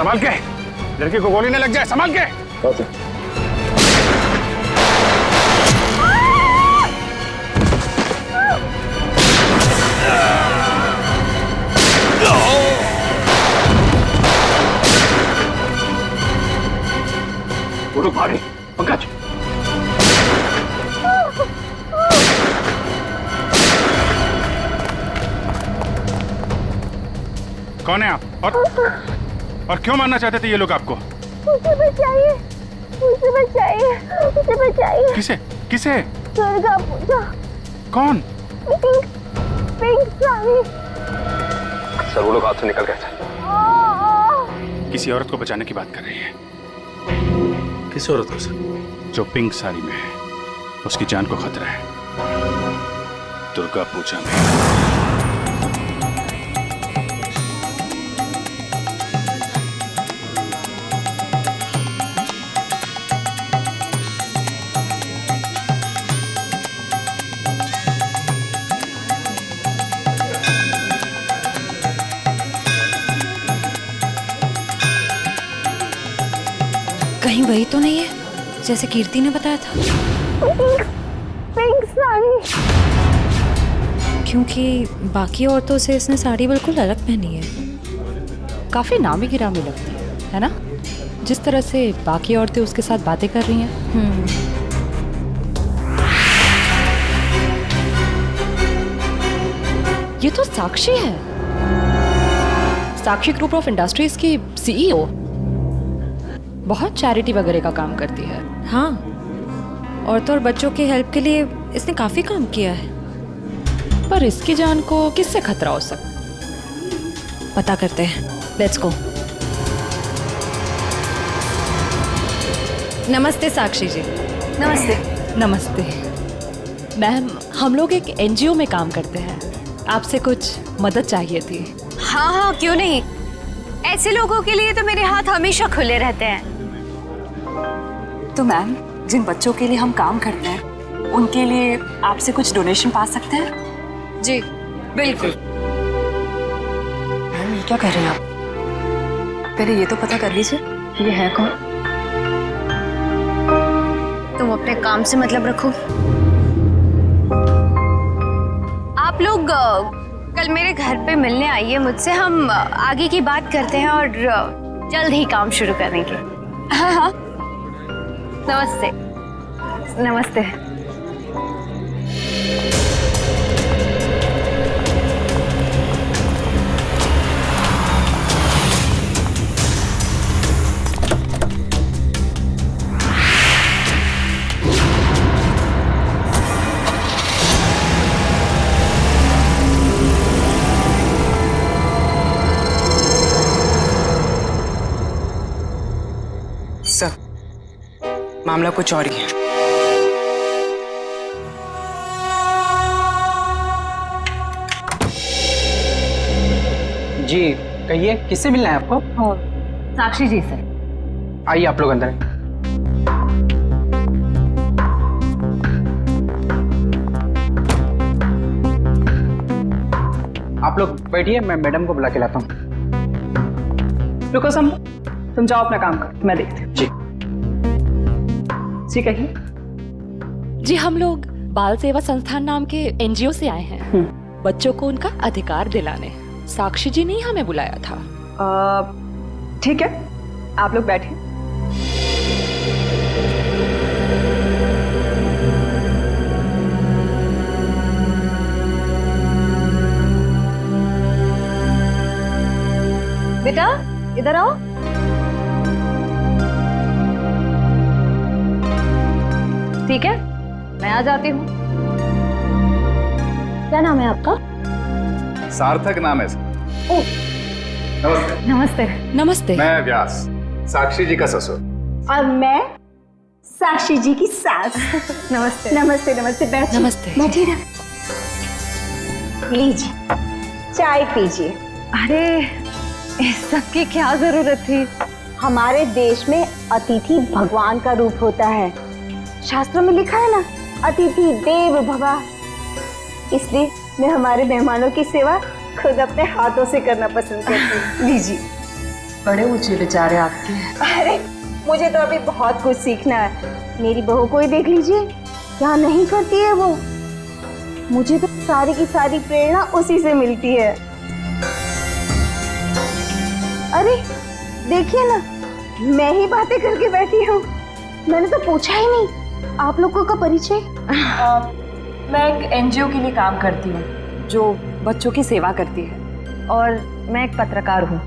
संभाल के, लड़की को गोली न लग जाए, संभाल के। वो लोग भागे। पंकज, कौन है आप और क्यों मारना चाहते थे ये लोग आपको? मुझे बचाइए, मुझे बचाइए, मुझे बचाइए। किसे किसे? दुर्गा पूजा। कौन? पिंक साड़ी। सर वो लोग हाथ से निकल गए थे। किसी औरत को बचाने की बात कर रही है। किस औरत को सर? जो पिंक साड़ी में है, उसकी जान को खतरा है दुर्गा पूजा में। कहीं वही तो नहीं है जैसे कीर्ति ने बताया था? पिंक साड़ी। क्योंकि बाकी औरतों से इसने साड़ी बिल्कुल अलग पहनी है। काफी नामी गिरामी लगती है ना? जिस तरह से बाकी औरतें उसके साथ बातें कर रही हैं। ये तो साक्षी है, साक्षी ग्रुप ऑफ इंडस्ट्रीज की सीईओ। बहुत चैरिटी वगैरह का काम करती है। हाँ, औरतों और बच्चों के हेल्प के लिए इसने काफी काम किया है। पर इसकी जान को किससे खतरा हो सकता, पता करते हैं। Let's go. नमस्ते साक्षी जी। नमस्ते। नमस्ते मैम, हम लोग एक एनजीओ में काम करते हैं, आपसे कुछ मदद चाहिए थी। हाँ हाँ, क्यों नहीं। ऐसे लोगों के लिए तो मेरे हाथ हमेशा खुले रहते हैं। तो मैम, जिन बच्चों के लिए हम काम करते हैं उनके लिए आपसे कुछ डोनेशन पा सकते हैं? जी बिल्कुल। मैम, ये क्या कर रहे हैं आप? पहले ये तो पता कर लीजिए कि ये है कौन। तुम अपने काम से मतलब रखो। आप लोग कल मेरे घर पे मिलने आइए मुझसे, हम आगे की बात करते हैं और जल्द ही काम शुरू करेंगे। हाँ हाँ, नमस्ते। नमस्ते। सर, मामला कुछ और ही है। जी कहिए, किससे मिलना है आपको? साक्षी जी से। आइए आप लोग अंदर। आप लोग बैठिए, मैं मैडम को बुला के लाता हूँ। रुको सम, तुम जाओ अपना काम कर, मैं देखती हूँ। जी जी कहिए। जी, हम लोग बाल सेवा संस्थान नाम के एनजीओ से आए हैं, बच्चों को उनका अधिकार दिलाने। साक्षी जी ने ही हमें बुलाया था। ठीक है, आप लोग बैठिए। बेटा इधर आओ। ठीक है, मैं आ जाती हूँ। क्या नाम है आपका? सार्थक नाम है सर। ओह, नमस्ते। नमस्ते। नमस्ते। मैं व्यास, साक्षी जी का ससुर। और मैं साक्षी जी की सास। नमस्ते। नमस्ते नमस्ते, बैठिए। नमस्ते। बैठिए ना, लीजिए चाय पीजिए। अरे इस सब की क्या जरूरत थी? हमारे देश में अतिथि भगवान का रूप होता है। शास्त्रों में लिखा है ना, अतिथि देव भव। इसलिए मैं हमारे मेहमानों की सेवा खुद अपने हाथों से करना पसंद करती हूँ। लीजिए। बड़े ऊंचे विचार है आपके। अरे मुझे तो अभी बहुत कुछ सीखना है। मेरी बहू को ही देख लीजिए, क्या नहीं करती है वो। मुझे तो सारी की सारी प्रेरणा उसी से मिलती है। अरे देखिए ना, मैं ही बातें करके बैठी हूँ। मैंने तो पूछा ही नहीं आप लोगों का परिचय। मैं एक एनजीओ के लिए काम करती हूँ जो बच्चों की सेवा करती है। और मैं एक पत्रकार हूँ,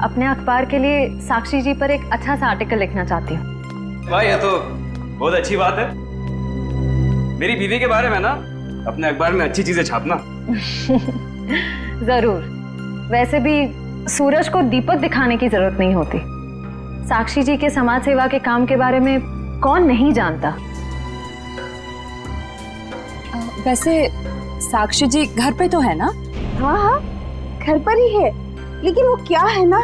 अपने अखबार के लिए साक्षी जी पर एक अच्छा सा आर्टिकल लिखना चाहती हूँ। वाह, ये तो बहुत अच्छी बात है। मेरी बीवी के बारे में ना अपने अखबार में अच्छी चीजें छापना। जरूर। वैसे भी सूरज को दीपक दिखाने की जरूरत नहीं होती। साक्षी जी के समाज सेवा के काम के बारे में कौन नहीं जानता। वैसे साक्षी जी घर पे तो है ना? हाँ हाँ, घर पर ही है, लेकिन वो क्या है ना,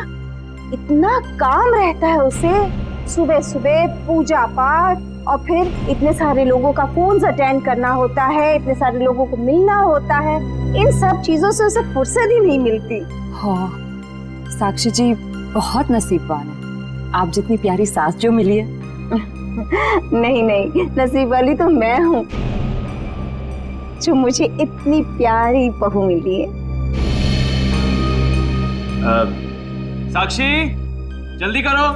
इतना काम रहता है उसे। सुबह सुबह पूजा पाठ और फिर इतने सारे लोगों का फोन अटेंड करना होता है, इतने सारे लोगों को मिलना होता है। इन सब चीजों से उसे फुर्सत ही नहीं मिलती। हाँ, साक्षी जी बहुत नसीबवान है। आप जितनी प्यारी सास जो मिली है। नहीं नहीं, नसीब वाली तो मैं हूँ जो मुझे इतनी प्यारी बहू मिली है। साक्षी, जल्दी करो।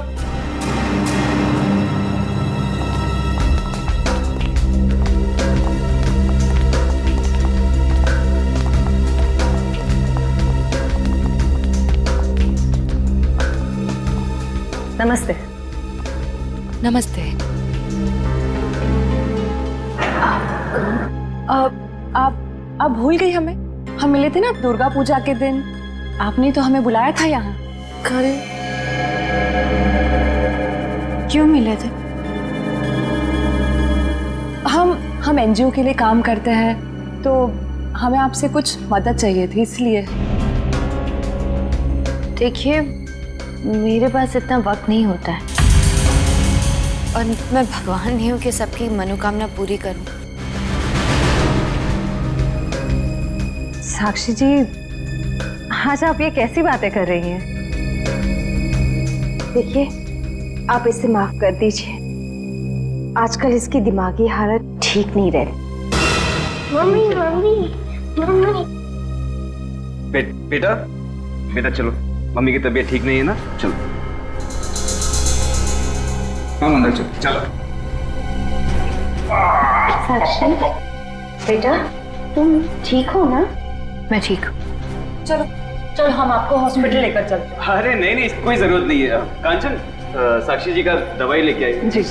नमस्ते। नमस्ते। आप भूल गई हमें? हम मिले थे ना दुर्गा पूजा के दिन। आपने तो हमें बुलाया था यहाँ। अरे क्यों मिले थे? हम एनजीओ के लिए काम करते हैं, तो हमें आपसे कुछ मदद चाहिए थी, इसलिए। देखिए, मेरे पास इतना वक्त नहीं होता है और मैं भगवान नहीं हूँ कि सबकी मनोकामना पूरी करूं। साक्षी जी, आज आप ये कैसी बातें कर रही हैं? देखिए, आप इसे माफ कर दीजिए। आजकल इसकी दिमागी हालत ठीक नहीं रहती। Mummy mummy mummy. बेटा बेटा चलो, मम्मी की तबीयत ठीक नहीं है ना, चलो हम अंदर चलो। साक्षी बेटा, तुम ठीक हो ना? मैं ठीक हूँ। चलो हम आपको हॉस्पिटल लेकर चलते हैं। अरे नहीं नहीं, कोई जरूरत नहीं है। कांचन, साक्षी जी का दवाई लेके आई। जी।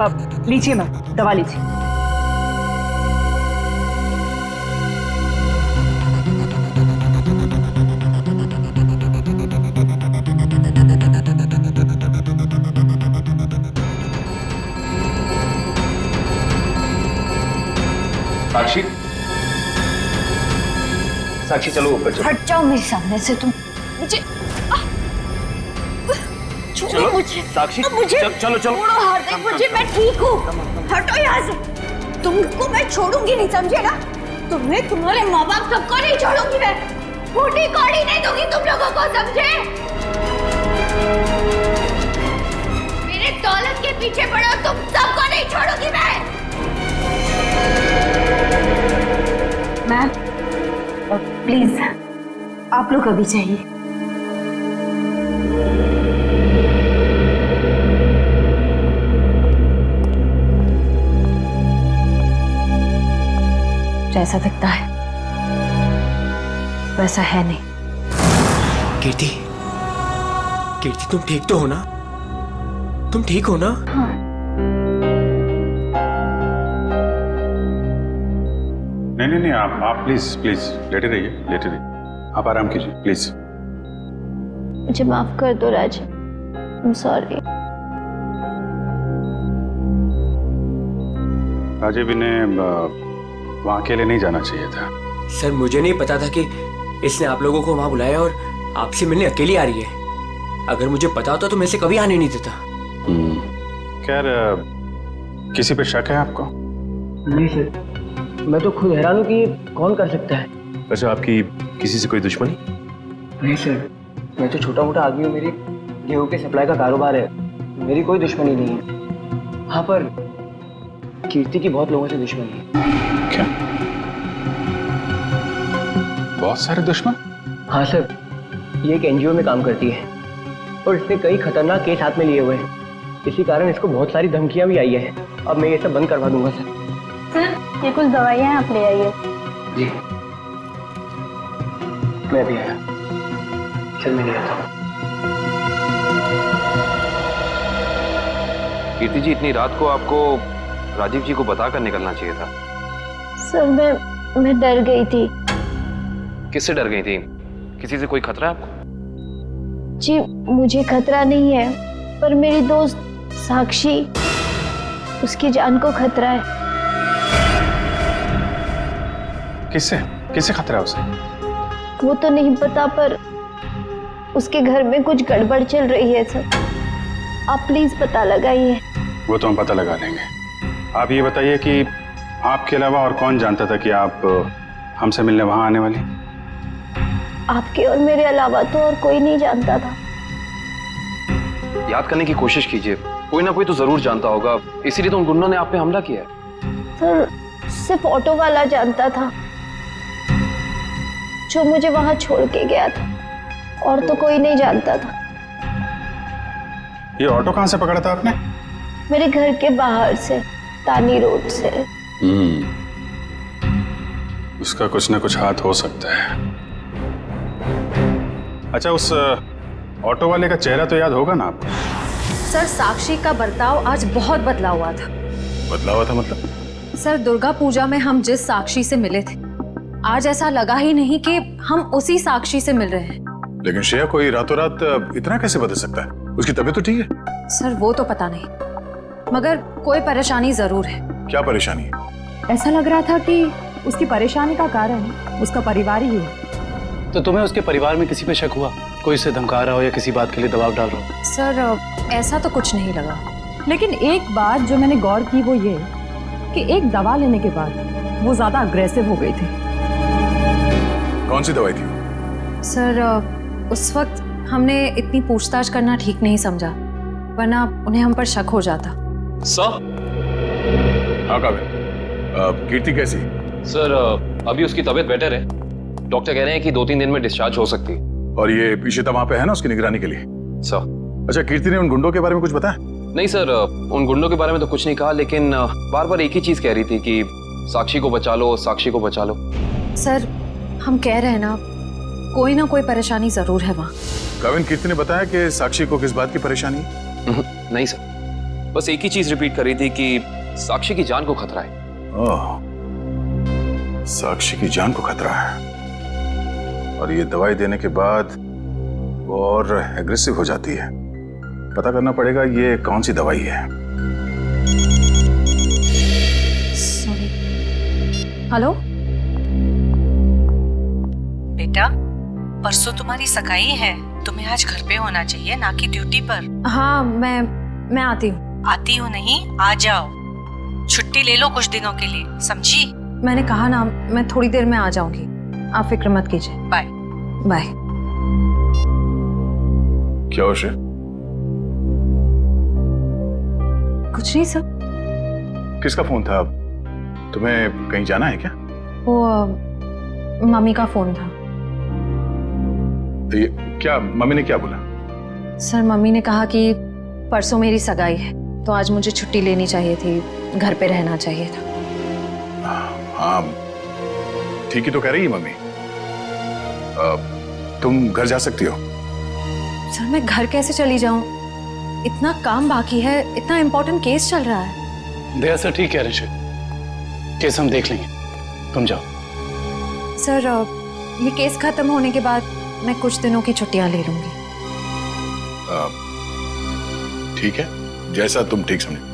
अब लीजिए मैम, दवा लीजिए। साक्षी, साक्षी चलो ऊपर चलो। हट जाओ मेरे सामने से तुम। मुझे चलो मुझे साक्षी, मुझे चलो चलो। छोड़ो हार्दिक, मुझे, मैं ठीक हूँ। हटो यहाँ से। तुमको मैं छोड़ूंगी नहीं, समझे ना? तुम्हें, तुम्हारे माँ बाप सबको नहीं छोड़ूंगी मैं। फूटी कौड़ी नहीं दूंगी तुम लोगों को, समझे? मेरे दौलत के पीछे पड़ो, तुम सबको नहीं छोड़ूंगी मैं। मैम प्लीज, आप लोग अभी जाइए। जैसा दिखता है वैसा है नहीं। कीर्ति, कीर्ति तुम ठीक तो हो ना? तुम ठीक हो ना? हाँ। नहीं, आप प्लीज प्लीज लेटे रहिए, लेटे रहिए। आप आराम कीजिए प्लीज। मुझे माफ कर दो राज, आई एम सॉरी। राजीव, इन्हें वहाँ अकेले नहीं जाना चाहिए था। सर, मुझे नहीं पता था कि इसने आप लोगों को वहां बुलाया और आपसे मिलने अकेली आ रही है। अगर मुझे पता होता तो मैं इसे कभी आने नहीं देता। खैर, किसी पे शक है आपको? नहीं सर, मैं तो खुद हैरान हूँ कि ये कौन कर सकता है। वैसे आपकी किसी से कोई दुश्मनी? नहीं सर, मैं तो छोटा मोटा आदमी हूँ, मेरी गेहूं के सप्लाई का कारोबार है, मेरी कोई दुश्मनी नहीं है। हाँ, पर कीर्ति की बहुत लोगों से दुश्मनी है। क्या? बहुत सारे दुश्मन? हाँ सर, ये एक एनजीओ में काम करती है और इसने कई खतरनाक केस हाथ में लिए हुए हैं। इसी कारण इसको बहुत सारी धमकियां भी आई है। अब मैं ये सब बंद करवा दूंगा सर। सर, ये कुछ दवाइयाँ आप ले आइए। जी, मैं भी आया। चल, मैं ले आता हूँ। कीर्ति जी, इतनी रात को आपको राजीव जी को बताकर निकलना चाहिए था। सर, मैं डर गई थी। किससे डर गई थी? किसी से कोई खतरा है आपको? जी, मुझे खतरा नहीं है, पर मेरी दोस्त साक्षी, उसकी जान को खतरा है। किससे? किससे खतरा है उसे? वो तो नहीं पता, पर उसके घर में कुछ गड़बड़ चल रही है सर। आप प्लीज पता लगाइए। वो तो हम पता लगा लेंगे। आप ये बताइए कि आपके अलावा और कौन जानता था कि आप हमसे मिलने वहां आने वाली? आपके और मेरे अलावा तो और कोई नहीं जानता था। याद करने की कोशिश कीजिए, कोई ना कोई तो जरूर जानता होगा, इसीलिए तो उन गुंडों ने आप पे हमला किया है। सर, सिर्फ ऑटो वाला जानता था, जो मुझे वहां छोड़ के गया था, और तो कोई नहीं जानता था। ये ऑटो कहाँ से पकड़ा था आपने? मेरे घर के बाहर से, तानी रोड से। उसका कुछ ना कुछ हाथ हो सकता है। अच्छा, उस ऑटो वाले का चेहरा तो याद होगा ना आपको? सर, साक्षी का बर्ताव आज बहुत बदला हुआ था। बदला हुआ था मतलब? सर, दुर्गा पूजा में हम जिस साक्षी से मिले थे, आज ऐसा लगा ही नहीं कि हम उसी साक्षी से मिल रहे हैं। लेकिन श्रेया, कोई रातों रात इतना कैसे बदल सकता है? उसकी तबीयत तो ठीक है। सर, वो तो पता नहीं, मगर कोई परेशानी जरूर है। क्या परेशानी है? ऐसा लग रहा था कि उसकी परेशानी का कारण उसका परिवार ही है। तो तुम्हें उसके परिवार में किसी पे शक हुआ? कोई उसे धमका रहा हो या किसी बात के लिए दबाव डाल रहा हो? सर, ऐसा तो कुछ नहीं लगा। लेकिन एक बात जो मैंने गौर की वो ये कि एक दवा लेने के बाद वो ज्यादा अग्रेसिव हो गई थी। कौन सी दवाई थी? सर, उस वक्त हमने इतनी पूछताछ करना ठीक नहीं समझा, वरना उन्हें हम पर शक हो जाता। सर? हाँ काबिल, कीर्ति कैसी? सर, अभी उसकी तबीयत बेटर है। डॉक्टर कह रहे हैं कि 2-3 दिन में डिस्चार्ज हो सकती है। और ये इशिता वहां पे है ना उसकी निगरानी के लिए? सर। अच्छा, कीर्ति ने उन गुंडों के बारे में कुछ बताया? नहीं सर, उन गुंडों के बारे में तो कुछ नहीं कहा, लेकिन बार बार एक ही चीज कह रही थी कि साक्षी को बचा लो, साक्षी को बचा लो। सर, हम कह रहे हैं ना, कोई ना कोई परेशानी जरूर है वहाँ। काविन, कीर्ति ने बताया कि साक्षी को किस बात की परेशानी है? नहीं सर, बस एक ही चीज रिपीट कर रही थी कि साक्षी की जान को खतरा है। ओह, साक्षी की जान को खतरा है। और ये दवाई देने के बाद वो और एग्रेसिव हो जाती है। पता करना पड़ेगा ये कौन सी दवाई है। सॉरी। हेलो बेटा, परसों तुम्हारी सगाई है, तुम्हें आज घर पे होना चाहिए, ना कि ड्यूटी पर। हाँ, मैं आती हूँ। आती हूँ नहीं, आ जाओ। छुट्टी ले लो कुछ दिनों के लिए, समझी? मैंने कहा ना, मैं थोड़ी देर में आ जाऊंगी, आप फिक्र मत कीजिए। Bye bye. क्या हो श्रेया? कुछ नहीं सर। किसका फोन था? तुम्हें कहीं जाना है क्या? वो मम्मी का फोन था। तो ये क्या, मम्मी ने क्या बोला? सर, मम्मी ने कहा कि परसों मेरी सगाई है, तो आज मुझे छुट्टी लेनी चाहिए थी, घर पे रहना चाहिए था। हाँ, ठीक ही तो कह रही है मम्मी। तुम घर जा सकती हो। सर, मैं घर कैसे चली जाऊं? इतना काम बाकी है, इतना इम्पोर्टेंट केस चल रहा है। दया सर ठीक कह रहे हैं, केस हम देख लेंगे, तुम जाओ। सर, ये केस खत्म होने के बाद मैं कुछ दिनों की छुट्टियां ले लूंगी। ठीक है, जैसा तुम ठीक समझो।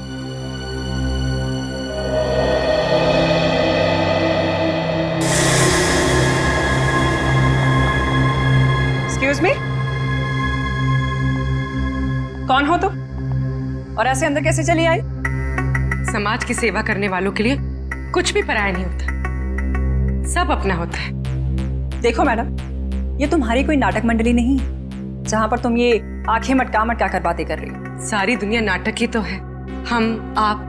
एक्सक्यूज मी, कौन हो तुम और ऐसे अंदर कैसे चली आई? समाज की सेवा करने वालों के लिए कुछ भी पराया नहीं होता, सब अपना होता है। देखो मैडम, ये तुम्हारी कोई नाटक मंडली नहीं है जहां पर तुम ये आंखें मटका मटका कर बातें कर रही हो। सारी दुनिया नाटक ही तो है, हम आप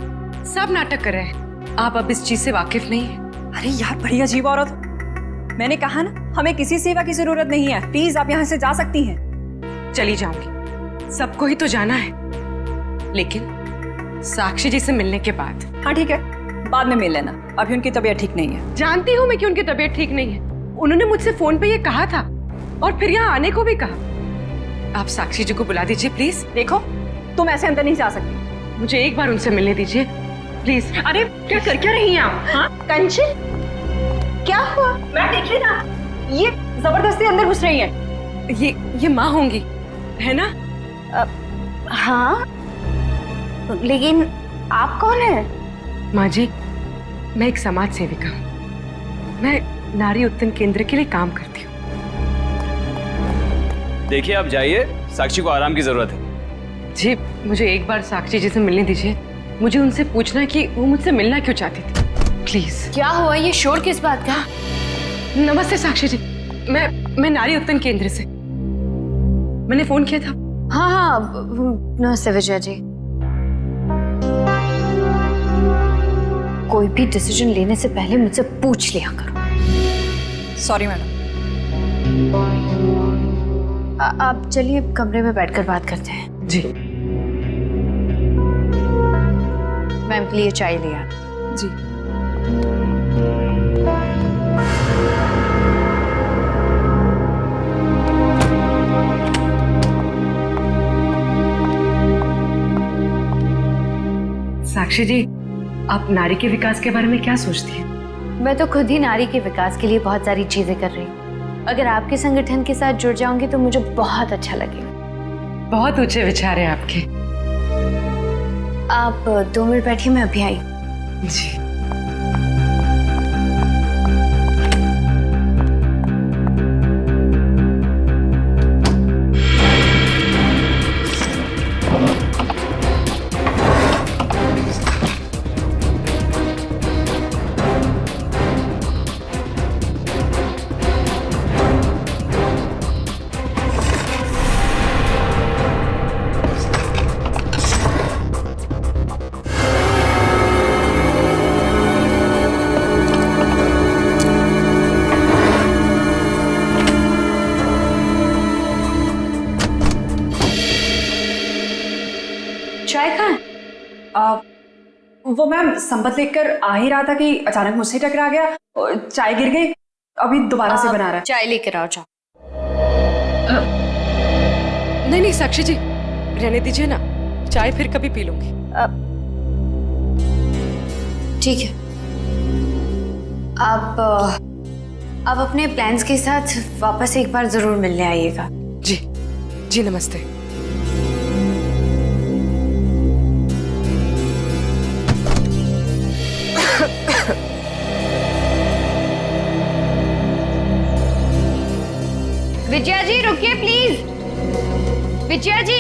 सब नाटक कर रहे हैं। आप अब इस चीज से वाकिफ नहीं है। अरे यार, बड़ी अजीब औरत हो। मैंने कहा ना, हमें किसी सेवा की जरूरत नहीं है। प्लीज आप यहाँ से जा सकती हैं। चली जाऊंगी, सबको ही तो जाना है, लेकिन साक्षी जी से मिलने के बाद। हाँ ठीक है, बाद में मिल लेना, अभी उनकी तबीयत ठीक नहीं है। जानती हूँ मैं कि उनकी तबीयत ठीक नहीं है। उन्होंने मुझसे फोन पे ये कहा था और फिर यहाँ आने को भी कहा। आप साक्षी जी को बुला दीजिए प्लीज। देखो, तुम ऐसे अंदर नहीं जा सकती। मुझे एक बार उनसे मिलने दीजिए प्लीज। अरे क्या रही हैं आप? हाँ कंचन, क्या हुआ? मैं देख रही ना, ये जबरदस्ती अंदर घुस रही है। ये माँ होंगी, है ना? हाँ, लेकिन आप कौन है? माँ जी, मैं एक समाज सेविका हूँ। मैं नारी उत्थान केंद्र के लिए काम करती हूँ। देखिए आप जाइए, साक्षी को आराम की जरूरत है। जी, मुझे एक बार साक्षी जी से मिलने दीजिए। मुझे उनसे पूछना है कि वो मुझसे मिलना क्यों चाहती थी, प्लीज। क्या हुआ? ये शोर किस बात का? नमस्ते साक्षी जी, मैं नारी उत्थान केंद्र से, मैंने फोन किया था। हाँ, नमस्ते विजया जी। कोई भी डिसीजन लेने से पहले मुझसे पूछ लिया करो। Sorry madam. आप चलिए कमरे में बैठकर बात करते हैं। जी। मैम के लिए चाय लिया। जी। साक्षी जी, आप नारी के विकास के बारे में क्या सोचती हैं? मैं तो खुद ही नारी के विकास के लिए बहुत सारी चीजें कर रही हूँ। अगर आपके संगठन के साथ जुड़ जाऊंगी तो मुझे बहुत अच्छा लगेगा। बहुत ऊंचे विचार है आपके। आप 2 मिनट बैठिए, मैं अभी आई। जी। चाय कहाँ? वो मैम संपत लेकर आ ही रहा था कि अचानक मुझसे टकरा गया और चाय गिर गई। अभी दोबारा से बना रहा है। चाय लेकर आओ। जाओ। नहीं साक्षी जी, रहने दीजिए ना, चाय फिर कभी पी लूंगी। ठीक है, आप अपने प्लान्स के साथ वापस एक बार जरूर मिलने आइएगा। जी जी, नमस्ते। विजया जी रुकिए प्लीज। विजया जी,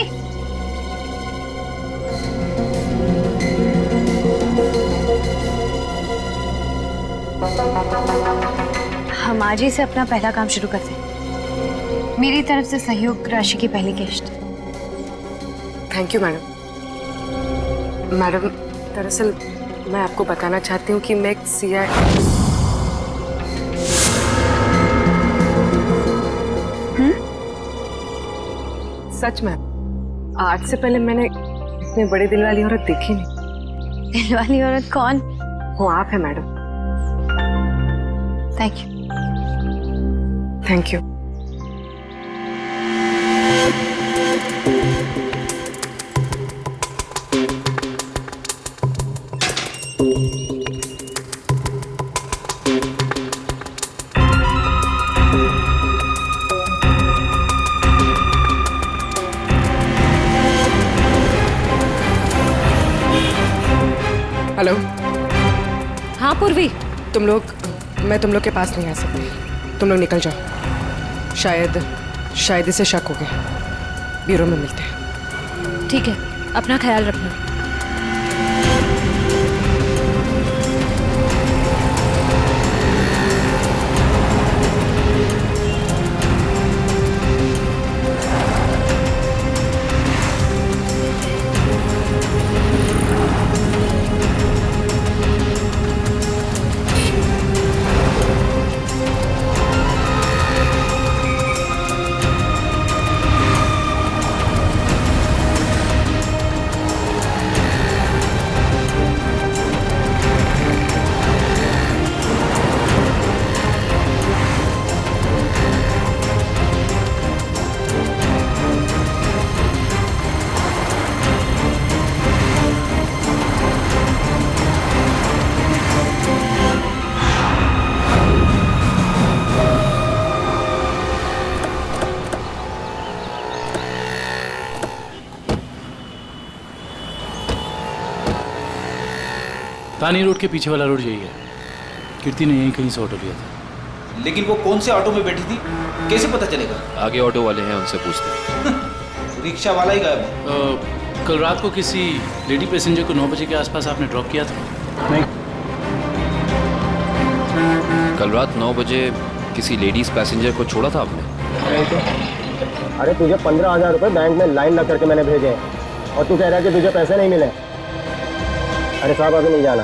हम आज ही से अपना पहला काम शुरू करते हैं। मेरी तरफ से सहयोग राशि की पहली किश्त। Thank you madam. मैडम, दरअसल मैं आपको बताना चाहती हूँ कि मैं एक CI। सच में, आज से पहले मैंने इतने बड़े दिल वाली औरत देखी नहीं। दिल वाली औरत कौन? वो आप है madam. Thank you. Thank you. Hello. हाँ पूर्वी। मैं तुम लोग के पास नहीं आ सकती। तुम लोग निकल जाओ। शायद इसे शक हो गया। ब्यूरो में मिलते हैं। ठीक है, अपना ख्याल रखना। तानी रोड के पीछे वाला रोड यही है। कीर्ति ने यहीं कहीं से ऑटो लिया था। लेकिन वो कौन से ऑटो में बैठी थी, कैसे पता चलेगा? आगे ऑटो वाले हैं, उनसे पूछते हैं। रिक्शा वाला ही गायब है। कल रात को किसी लेडी पैसेंजर को 9 बजे के आसपास आपने ड्रॉप किया था? नहीं। कल रात 9 बजे किसी लेडीज पैसेंजर को छोड़ा था आपने? नहीं तो। अरे तुझे 15,000 रुपये बैंक में लाइन लग करके मैंने भेजे हैं और तू कह रहा है कि तुझे पैसे नहीं मिले। अरे साहब अभी नहीं जाना।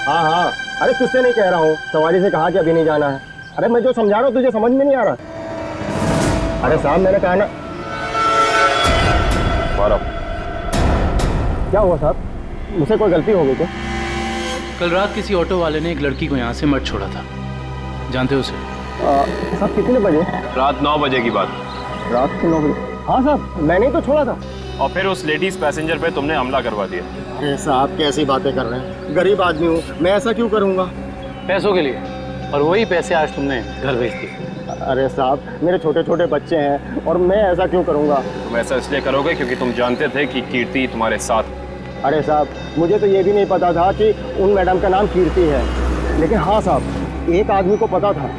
हाँ हाँ, अरे तुझसे नहीं कह रहा हूँ, सवारी से कहा कि अभी नहीं जाना है। अरे मैं जो समझा रहा हूँ तुझे समझ में नहीं आ रहा। अरे साहब मैंने कहा ना। क्या हुआ साहब, मुझसे कोई गलती हो गई क्या? कल रात किसी ऑटो वाले ने एक लड़की को यहाँ से मत छोड़ा था, जानते हो उसे? साहब कितने बजे? रात 9 बजे की बात। रात के 9 बजे? हाँ साहब मैंने ही तो छोड़ा था। और फिर उस लेडीज पैसेंजर पे तुमने हमला करवा दिया। अरे साहब कैसी बातें कर रहे हैं, गरीब आदमी हूँ मैं, ऐसा क्यों करूँगा? पैसों के लिए, और वही पैसे आज तुमने घर भेज दिए। अरे साहब मेरे छोटे छोटे बच्चे हैं और मैं ऐसा क्यों करूँगा? तुम ऐसा इसलिए करोगे क्योंकि तुम जानते थे कि कीर्ति तुम्हारे साथ। अरे साहब मुझे तो ये भी नहीं पता था कि उन मैडम का नाम कीर्ति है, लेकिन हाँ साहब एक आदमी को पता था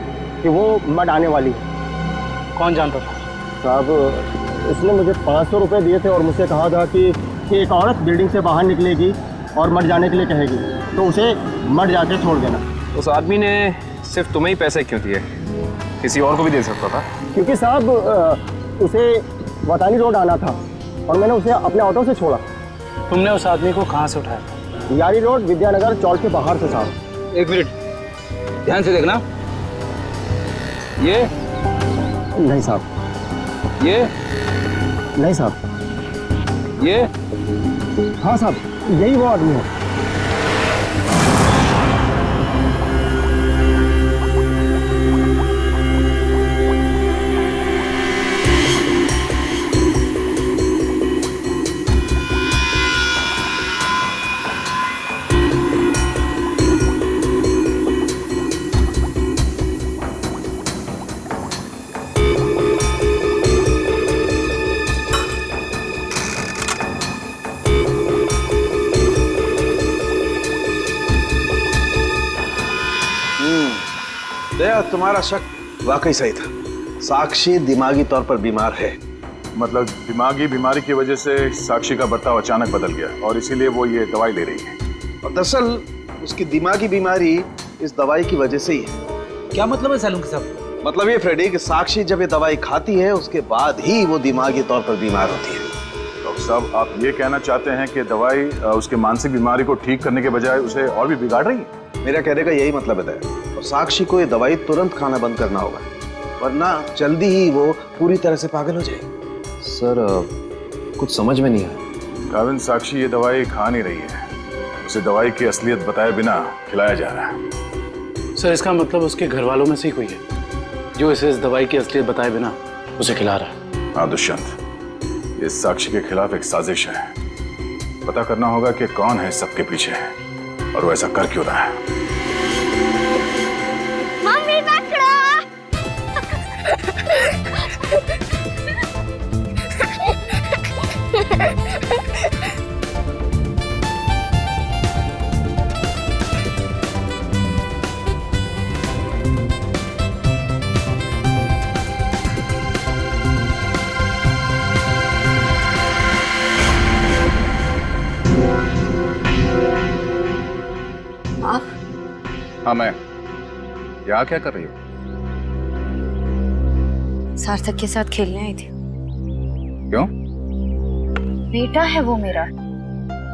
कि वो मड आने वाली है। कौन जानता था? साहब उसने मुझे 500 रुपये दिए थे और मुझसे कहा था कि एक औरत बिल्डिंग से बाहर निकलेगी और मर जाने के लिए कहेगी तो उसे मर जाके छोड़ देना। उस आदमी ने सिर्फ तुम्हें ही पैसे क्यों दिए, किसी और को भी दे सकता था? क्योंकि साहब उसे वतानी रोड आना था और मैंने उसे अपने ऑटो से छोड़ा। तुमने उस आदमी को कहाँ से उठाया? यारी रोड विद्यानगर चौक के बाहर से साहब। एक मिनट ध्यान से देखना। ये नहीं साहब। ये नहीं साहब। ये हाँ साहब यही वो आदमी है। तुम्हारा शक वाकई सही था, साक्षी दिमागी तौर पर बीमार है। मतलब दिमागी बीमारी की वजह से साक्षी का बर्ताव अचानक बदल गया और इसीलिए वो ये दवाई ले रही है। और दरअसल उसकी दिमागी बीमारी इस दवाई की वजह से ही है। क्या मतलब है सालून साहब? मतलब ये फ्रेडी कि साक्षी जब ये दवाई खाती है उसके बाद ही वो दिमागी तौर पर बीमार होती है। डॉक्टर साहब आप ये कहना चाहते हैं कि दवाई उसके मानसिक बीमारी को ठीक करने के बजाय उसे और भी बिगाड़ रही है? मेरा कहने का यही मतलब है। और साक्षी को ये दवाई तुरंत खाना बंद करना होगा, वरना जल्दी ही वो पूरी तरह से पागल हो जाएगी। सर कुछ समझ में नहीं आया। काविन साक्षी ये दवाई खा नहीं रही है, उसे दवाई की असलियत बताए बिना खिलाया जा रहा है। सर इसका मतलब उसके घर वालों में से ही कोई है जो इसे इस दवाई की असलियत बताए बिना उसे खिला रहा है। हाँ दुष्यंत, ये साक्षी के खिलाफ एक साजिश है। पता करना होगा कि कौन है सबके पीछे और वो ऐसा कर क्यों रहा है। मम्मी पकड़ो। हाँ मैं। यहाँ क्या कर रही हो? सार्थक के साथ खेलने आई थी। क्यों? बेटा है वो मेरा,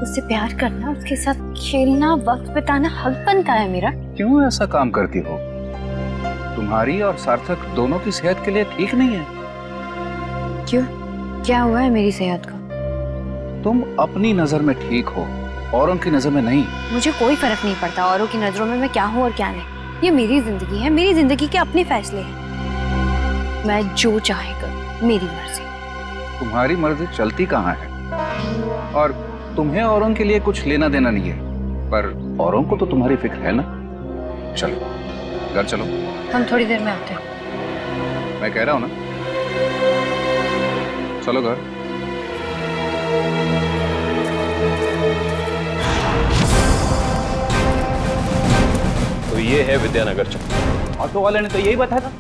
उससे प्यार करना, उसके साथ खेलना, वक्त बिताना हक बनता है मेरा। क्यों ऐसा काम करती हो? तुम्हारी और सार्थक दोनों की सेहत के लिए ठीक नहीं है। क्यों, क्या हुआ है मेरी सेहत को? तुम अपनी नजर में ठीक हो, औरों की नजर में नहीं। मुझे कोई फर्क नहीं पड़ता औरों की नजरों में मैं क्या हूँ और क्या नहीं। ये मेरी जिंदगी है, मेरी जिंदगी के अपने फैसले हैं। मैं जो चाहे करूं, मेरी मर्जी। तुम्हारी मर्जी चलती कहाँ है? और तुम्हें औरों के लिए कुछ लेना देना नहीं है, पर औरों को तो तुम्हारी फिक्र है ना। चलो घर चलो। हम थोड़ी देर में आते हैं। मैं कह रहा हूं ना, चलो घर। तो ये है विद्यानगर चौक। ऑटो वाले ने तो यही बताया था।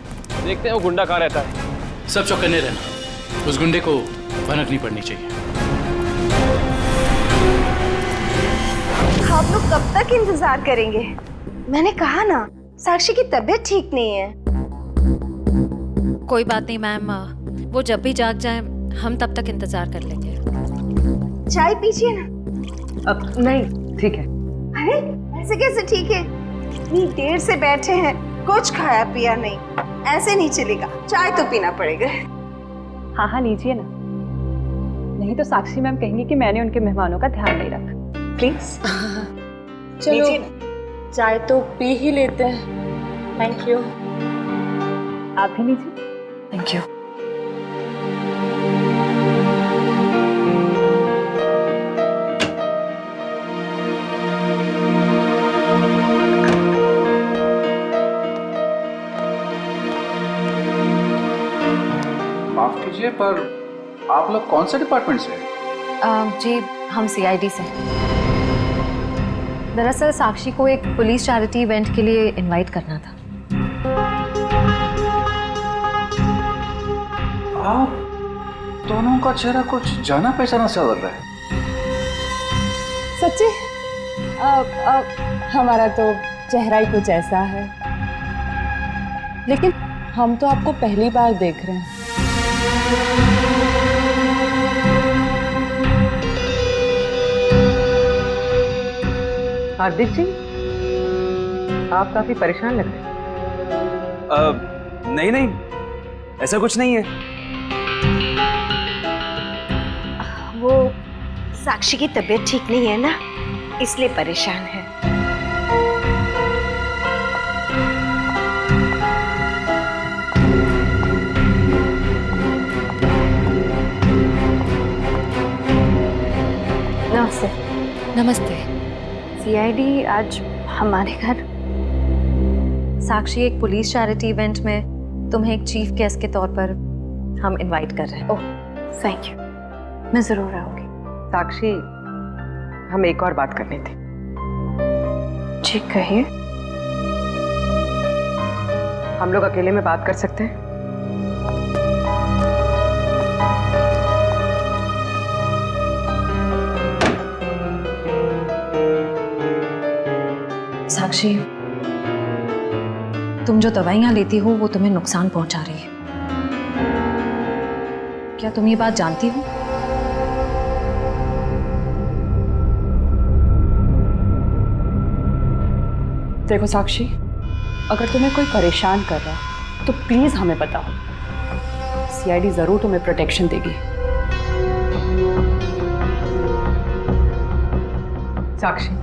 देखते हैं वो गुंडा कहाँ रहता है। सब चौकन्ने रहना, उस गुंडे को भनक नहीं पड़नी चाहिए। आप लोग कब तक इंतजार करेंगे? मैंने कहा ना, साक्षी की तबीयत ठीक नहीं है। कोई बात नहीं मैम, वो जब भी जाग जाए हम तब तक इंतजार कर लेंगे। चाय पीजिए ना। अब नहीं, ठीक है। अरे ऐसे कैसे ठीक है? इतनी देर से बैठे हैं, कुछ खाया पिया नहीं, ऐसे नहीं चलेगा, चाय तो पीना पड़ेगा। हाँ हाँ लीजिए ना, नहीं तो साक्षी मैम कहेंगी कि मैंने उनके मेहमानों का ध्यान नहीं रखा। प्लीज चलो चाय तो पी ही लेते हैं। Thank you. आप भी लीजिए। Thank you. माफ कीजिए, पर आप लोग कौन से डिपार्टमेंट से हैं? जी हम CID से। दरअसल साक्षी को एक पुलिस चैरिटी इवेंट के लिए इनवाइट करना था। आप दोनों का चेहरा कुछ जाना पहचाना सा लग रहा है। सच्ची हमारा तो चेहरा ही कुछ ऐसा है, लेकिन हम तो आपको पहली बार देख रहे हैं। हार्दिक जी, आप काफी परेशान लग रहे हैं। नहीं नहीं, ऐसा कुछ नहीं है। वो साक्षी की तबीयत ठीक नहीं है ना, इसलिए परेशान है। नमस्ते। नमस्ते। CID आज हमारे घर। साक्षी एक पुलिस चैरिटी इवेंट में तुम्हें एक चीफ गेस्ट के तौर पर हम इनवाइट कर रहे हैं। ओह थैंक यू, मैं जरूर आऊंगी। साक्षी, हम एक और बात करनी थी। जी कहिए। हम लोग अकेले में बात कर सकते हैं? साक्षी, तुम जो दवाइयां लेती हो वो तुम्हें नुकसान पहुंचा रही है। क्या तुम ये बात जानती हो? देखो साक्षी, अगर तुम्हें कोई परेशान कर रहा है तो प्लीज हमें बताओ। CID जरूर तुम्हें प्रोटेक्शन देगी। साक्षी,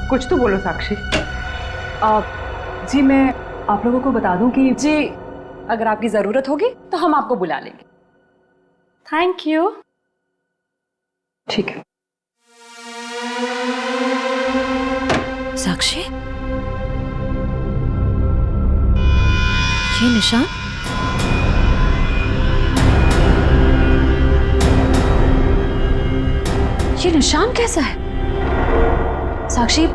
कुछ तो बोलो साक्षी। जी मैं आप लोगों को बता दूं कि जी अगर आपकी जरूरत होगी तो हम आपको बुला लेंगे। Thank you. ठीक है। साक्षी, ये निशान? ये निशान कैसा है? साक्षी,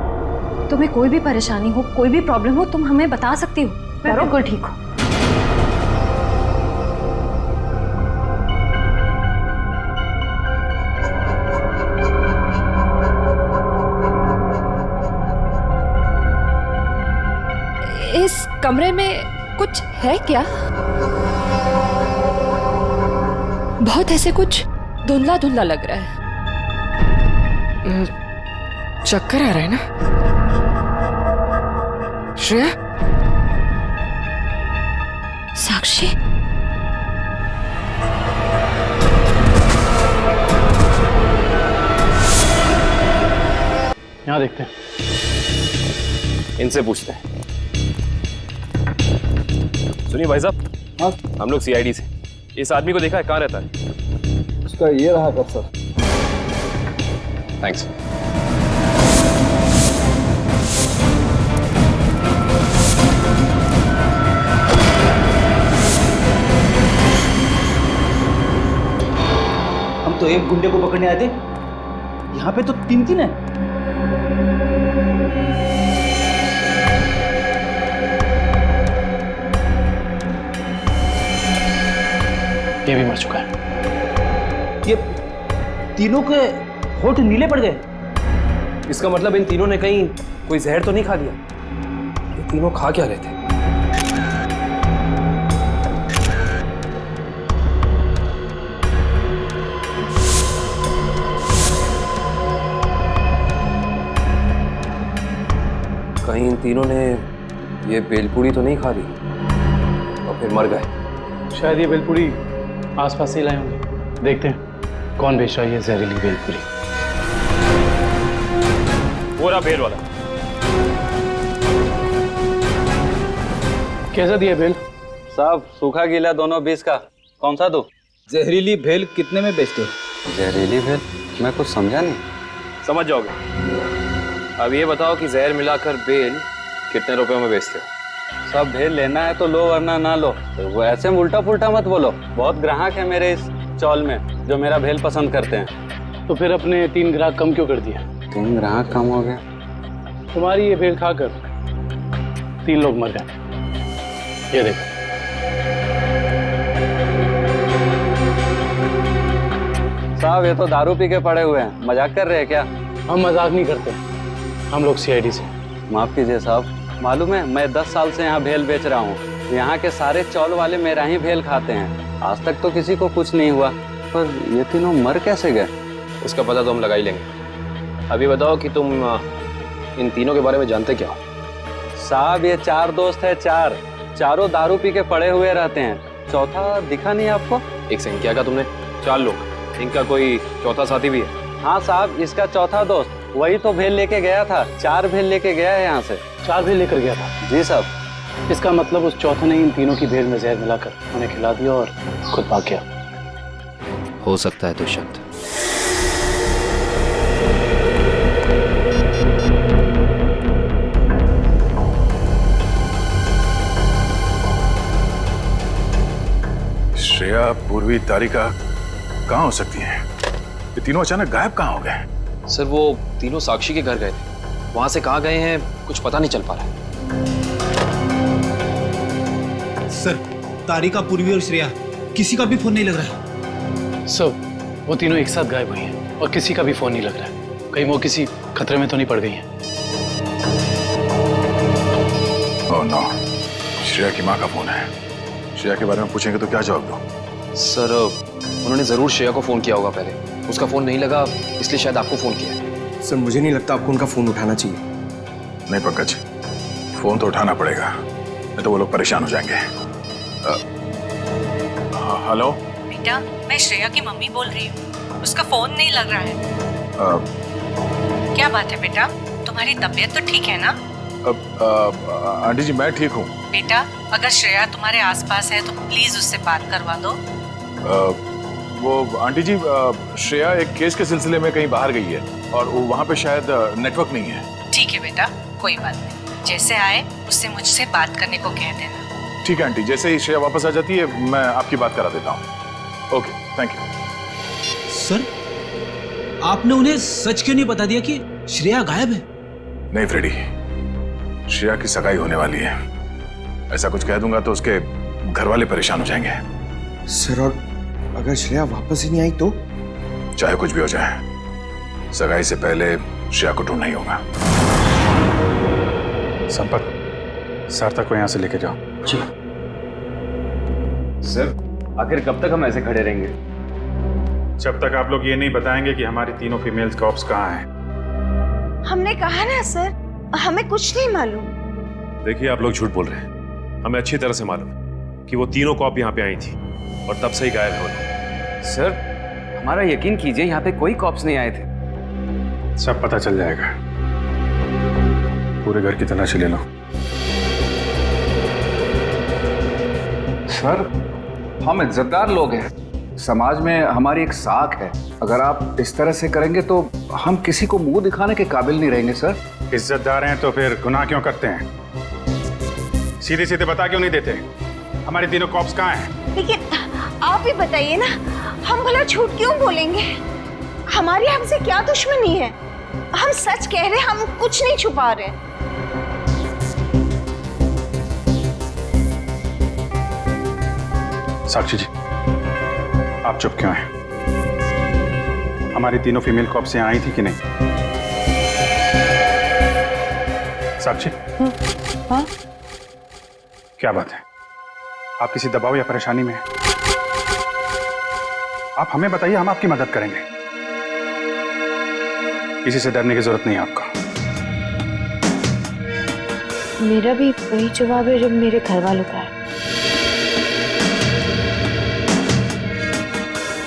तुम्हें कोई भी परेशानी हो, कोई भी प्रॉब्लम हो, तुम हमें बता सकती हो। मैं बिल्कुल ठीक हूँ। इस कमरे में कुछ है क्या? बहुत ऐसे कुछ धुंधला धुंधला लग रहा है। चक्कर आ रहा है ना श्रेया? साक्षी, यहाँ देखते हैं, इनसे पूछते हैं। सुनिए भाई साहब, हाँ हम लोग सीआईडी से। इस आदमी को देखा है, कहाँ रहता है? उसका ये रहा कर सर। थैंक्स। हम तो एक गुंडे को पकड़ने आए थे, यहाँ पे तो तीन तीन है। ये भी मर चुका है। ये तीनों के होठ नीले पड़ गए। इसका मतलब इन तीनों ने कहीं कोई जहर तो नहीं खा लिया? ये तीनों खा क्या रहे थे? कहीं इन तीनों ने ये बेलपूरी तो नहीं खा ली और फिर मर गए? शायद ये बेलपूरी आसपास से लाए होंगे। देखते हैं कौन बेच रहा है ये जहरीली बेलपूरी। वो रहा बेल वाला। कैसा दिया बेल? साहब सूखा गीला दोनों 20 का। कौन सा दो? जहरीली भेल कितने में बेचते हो? जहरीली भेल? मैं कुछ समझा नहीं। समझ जाओगे। अब ये बताओ कि जहर मिलाकर बेल कितने रुपयों में बेचते हो? सब भेल लेना है तो लो वरना ना लो। तो वो ऐसे उल्टा पुल्टा मत बोलो। बहुत ग्राहक है मेरे इस चौल में जो मेरा भेल पसंद करते हैं। तो फिर अपने 3 ग्राहक कम क्यों कर दिया? 3 ग्राहक कम हो गया? तुम्हारी ये भेल खाकर 3 लोग मर गए। ये देखो। साहब ये तो दारू पी के पड़े हुए हैं। मजाक कर रहे हैं क्या? हम मजाक नहीं करते, हम लोग सीआईडी से। माफ कीजिए साहब, मालूम है मैं 10 साल से यहाँ भेल बेच रहा हूँ। यहाँ के सारे चौल वाले मेरा ही भेल खाते हैं। आज तक तो किसी को कुछ नहीं हुआ, पर ये तीनों मर कैसे गए? उसका पता तो हम लगा ही लेंगे। अभी बताओ कि तुम इन तीनों के बारे में जानते क्या हो? साहब ये 4 दोस्त है, चारों दारू पी के पड़े हुए रहते हैं। चौथा दिखा नहीं आपको? एक सेकंड, क्या कहा तुमने? 4 लोग, इनका कोई चौथा साथी भी है? हाँ साहब, इसका चौथा दोस्त वही तो भेल लेके गया था। 4 भेल लेके गया है यहाँ से। 4 भेल लेकर गया था? जी साहब। इसका मतलब उस चौथे ने इन तीनों की भेल में जहर मिलाकर उन्हें खिला दिया और खुद भाग गया। हो सकता है दुष्यंत। श्रेया, पूर्वी, तारिका कहाँ हो सकती हैं? ये तीनों अचानक गायब कहाँ हो गए? सर वो तीनों साक्षी के घर गए थे। वहां से कहाँ गए हैं कुछ पता नहीं चल पा रहा है। सर तारिका, पूर्वी और श्रेया किसी का भी फोन नहीं लग रहा है। सर वो तीनों एक साथ गायब हुई हैं और किसी का भी फोन नहीं लग रहा है। कहीं वो किसी खतरे में तो नहीं पड़ गई हैं? ओह नो, श्रेया की माँ का फोन है। श्रेया के बारे में पूछेंगे तो क्या जवाब दो? सर उन्होंने जरूर श्रेया को फोन किया होगा पहले, उसका फोन नहीं लगा इसलिए शायद आपको फोन किया है। सर मुझे नहीं लगता आपको उनका फोन उठाना चाहिए। नहीं पंकज, फोन तो उठाना पड़ेगा, नहीं तो वो लोग परेशान हो जाएंगे। हेलो बेटा, मैं श्रेया की मम्मी बोल रही हूँ। उसका फोन नहीं लग रहा है। क्या बात है बेटा, तुम्हारी तबीयत तो ठीक है ना? आंटी जी मैं ठीक हूँ। बेटा अगर श्रेया तुम्हारे आसपास है तो प्लीज उससे बात करवा दो। वो आंटी जी, श्रेया एक केस के सिलसिले में कहीं बाहर गई है और वहाँ पे शायद नेटवर्क नहीं है। ठीक है बेटा, कोई बात नहीं। जैसे आए उससे मुझसे बात करने को कह देना। ठीक है आंटी, जैसे ही श्रेया वापस आ जाती है मैं आपकी बात करा देता हूँ। Okay, thank you. सर आपने उन्हें सच क्यों नहीं बता दिया कि श्रेया गायब है? नहीं फ्रेडी, श्रेया की सगाई होने वाली है। ऐसा कुछ कह दूंगा तो उसके घर वाले परेशान हो जाएंगे। सर और अगर श्रेया वापस ही नहीं आई तो? चाहे कुछ भी हो जाए, सगाई से पहले श्रेया को ढूंढना ही होगा। संपत, सार्थक को यहाँ से लेके जाओ। जी सर। आखिर कब तक हम ऐसे खड़े रहेंगे? जब तक आप लोग ये नहीं बताएंगे कि हमारी तीनों फीमेल्स कॉप्स कहाँ हैं। हमने कहा ना सर, हमें कुछ नहीं मालूम। देखिए आप लोग झूठ बोल रहे हैं। हमें अच्छी तरह से मालूम है कि वो तीनों कॉप यहाँ पे आई थी और तब से ही गायब हो गई। सर हमारा यकीन कीजिए, यहाँ पे कोई कॉप्स नहीं आए थे। सब पता चल जाएगा। पूरे घर की तलाशी ले लो। सर हम इज्जतदार लोग हैं, समाज में हमारी एक साख है। अगर आप इस तरह से करेंगे तो हम किसी को मुंह दिखाने के काबिल नहीं रहेंगे। सर इज्जतदार हैं तो फिर गुनाह क्यों करते हैं? सीधे सीधे बता क्यों नहीं देते हमारी तीनों कॉप्स कहाँ हैं? लेकिन आप ही बताइए ना, हम भला झूठ क्यों बोलेंगे? हमारी हमसे क्या दुश्मनी है? हम सच कह रहे हैं, हम कुछ नहीं छुपा रहे। साक्षी जी, आप चुप क्यों हैं? हमारी तीनों फीमेल कॉप्स यहाँ आई थी कि नहीं? साक्षी? हाँ? क्या बात है? आप किसी दबाव या परेशानी में हैं? आप हमें बताइए, हम आपकी मदद करेंगे। किसी से डरने की जरूरत नहीं है आपको। मेरा भी वही जवाब है जो मेरे घर वालों का है।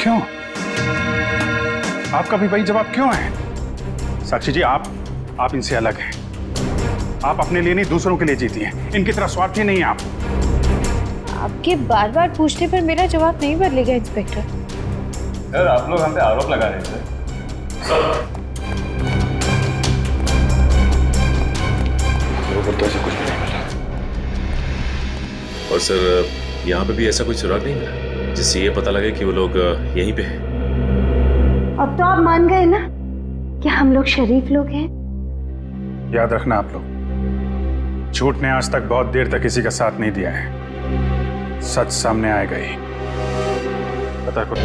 क्यों? आपका भी वही जवाब क्यों है? साक्षी जी, आप इनसे अलग हैं। आप अपने लिए नहीं दूसरों के लिए जीती हैं। इनकी तरह स्वार्थी नहीं है आप। आपके बार बार पूछने पर मेरा जवाब नहीं बदलेगा इंस्पेक्टर। सर आप लोग हम पे आरोप लगा रहे थे। लोगों को तो ऐसा कुछ भी नहीं मिला। और सर यहाँ पे भी ऐसा कोई सुराग नहीं मिला जिससे ये पता लगे कि वो लोग यहीं पे हैं। अब तो आप मान गए ना कि हम लोग शरीफ लोग हैं। याद रखना आप लोग, झूठ ने आज तक बहुत देर तक किसी का साथ नहीं दिया है। सच सामने आएगा ही। पता करो।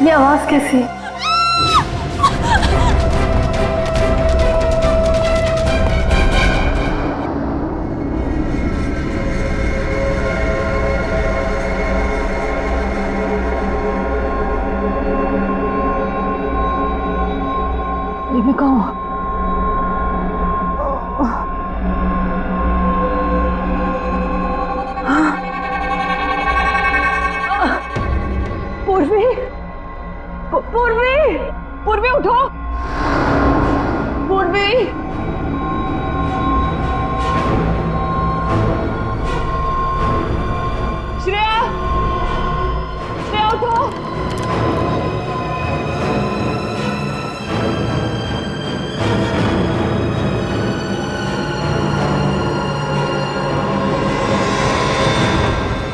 ये आवाज कैसी? ये मैं कहूँ पूर्वी, पूर्वी, पूर्वी उठो, पूर्वी। श्रेया, श्रेया उठो।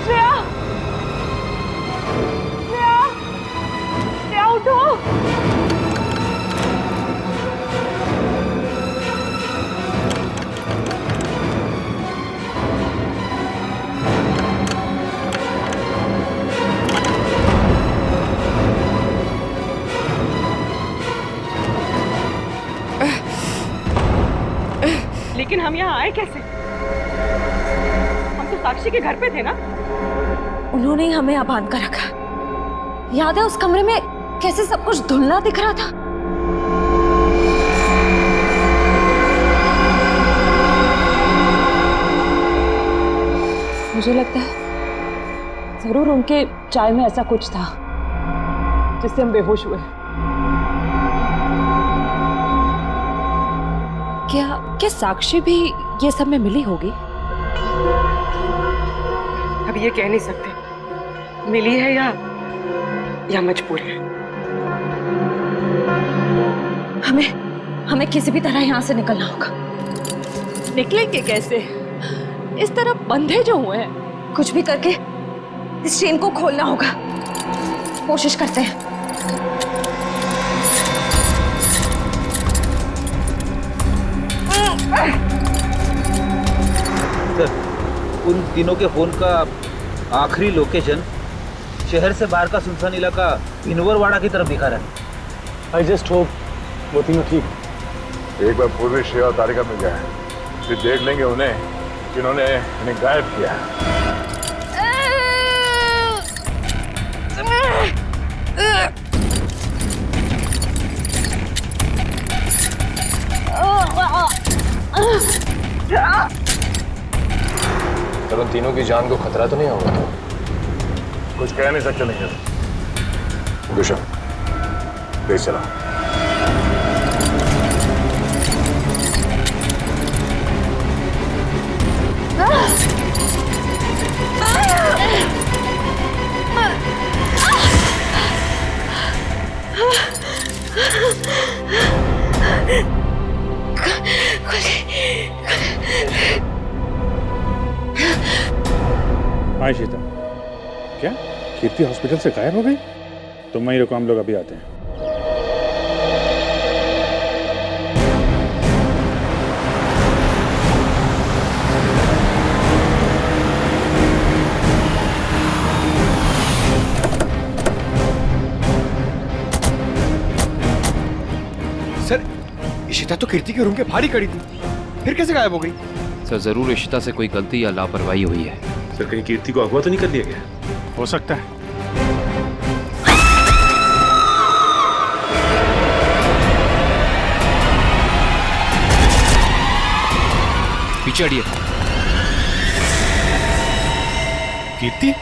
श्रेया, श्रेया, श्रेया उठो। लेकिन हम यहाँ आए कैसे? हम तो साक्षी के घर पे थे ना। उन्होंने ही हमें यहाँ बांध कर रखा। याद है उस कमरे में कैसे सब कुछ धुंधला दिख रहा था? मुझे लगता है जरूर उनके चाय में ऐसा कुछ था जिससे हम बेहोश हुए। क्या साक्षी भी ये सब में मिली होगी? अब ये कह नहीं सकते मिली है या मजबूर है। हमें किसी भी तरह यहाँ से निकलना होगा। निकलेंगे कैसे? इस तरह बंधे जो हुए हैं, कुछ भी करके इस चेन को खोलना होगा। कोशिश करते हैं। सर, उन तीनों के फोन का आखिरी लोकेशन शहर से बाहर का सुनसान इलाका भिनवरवाड़ा की तरफ दिखा रहा है। आई जस्ट होप वो तीनों ठीक। एक बार पूर्वी श्रेया और तारिका मिल जाए, फिर देख लेंगे उन्हें जिन्होंने इन्हें गायब किया है। सर, उन तीनों की जान को खतरा तो नहीं होगा? कुछ कह नहीं सकते नहीं। गुलशन, तेज चला। हाँ शीता, क्या कीर्ति हॉस्पिटल से गायब हो गई? तुम वहीं रुको, हम लोग अभी आते हैं। सर, इशिता तो कीर्ति के रूम के बाहर ही खड़ी थी, फिर कैसे गायब हो गई? सर, जरूर इशिता से कोई गलती या लापरवाही हुई है। सर, कहीं कीर्ति को अगवा तो नहीं कर लिया गया? हो सकता है। पीछे हटिए। कीर्ति?